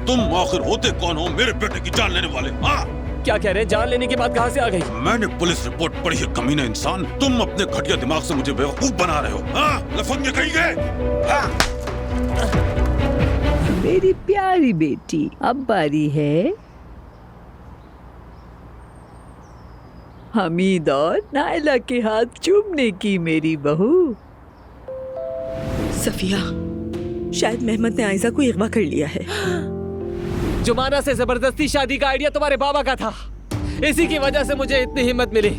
तुम आखिर होते कौन हो मेरे बेटे की जान लेने वाले? हाँ, क्या कह रहे हैं? जान लेने की बात कहाँ से आ गई? मैंने पुलिस रिपोर्ट पढ़ी है कमीने इंसान। तुम अपने घटिया दिमाग से मुझे बेवकूफ बना रहे हो। हाँ, लफंगे कहिए। हाँ। मेरी प्यारी बेटी, अब बारी है हमीद और नायला के हाथ चूमने की मेरी बहू। सफिया, शायद मेहमद ने आयजा को अगवा कर लिया है। जुमाना से जबरदस्ती शादी का आइडिया तुम्हारे बाबा का था। इसी की वजह से मुझे इतनी हिम्मत मिली।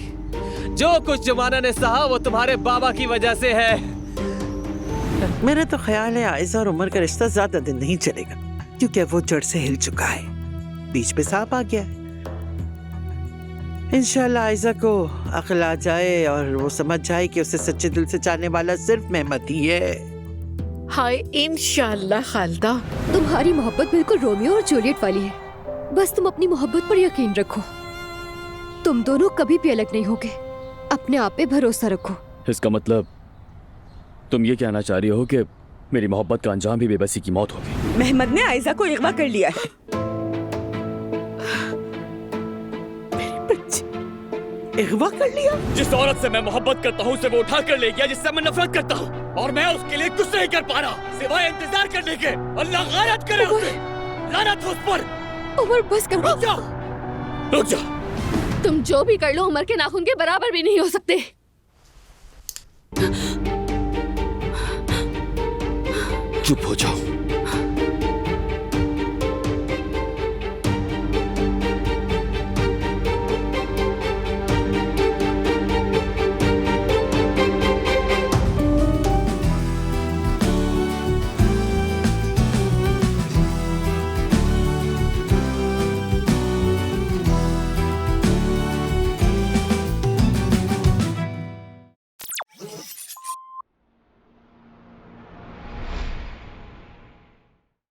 जो कुछ जुमाना ने सहा वो तुम्हारे बाबा की वजह से है। मेरा तो ख्याल है आयजा और उमर का रिश्ता ज्यादा दिन नहीं चलेगा, क्योंकि वो जड़ से हिल चुका है, बीच पे सांप आ गया है। इंशाल्लाह आयजा को अक्ल आ जाए और वो समझ जाए कि उसे सच्चे दिल से चाहने वाला सिर्फ मेहमद ही है। हाय इंशाल्लाह खालदा। तुम्हारी मोहब्बत बिल्कुल रोमियो और जूलियट वाली है। बस तुम अपनी मोहब्बत पर यकीन रखो। तुम दोनों कभी भी अलग नहीं होगे। अपने आप पे भरोसा रखो। इसका मतलब तुम ये कहना चाह रही हो कि मेरी मोहब्बत का अंजाम भी बेबसी की मौत होगी? मेहमद ने आयजा को अगवा कर लिया है। मेरे बच्चे, अगवा कर लिया? जिस औरत से मैं मोहब्बत करता हूँ उसे वो उठा कर ले गया जिससे मैं नफरत करता हूँ, और मैं उसके लिए कुछ नहीं कर पा रहा सिवाय इंतजार करने के। अल्लाह गायब करे उसे, लानत हो उस पर। उमर बस करो। रुक जाओ, रुक जाओ। तुम जो भी कर लो उमर के नाखून के बराबर भी नहीं हो सकते। चुप हो जाओ।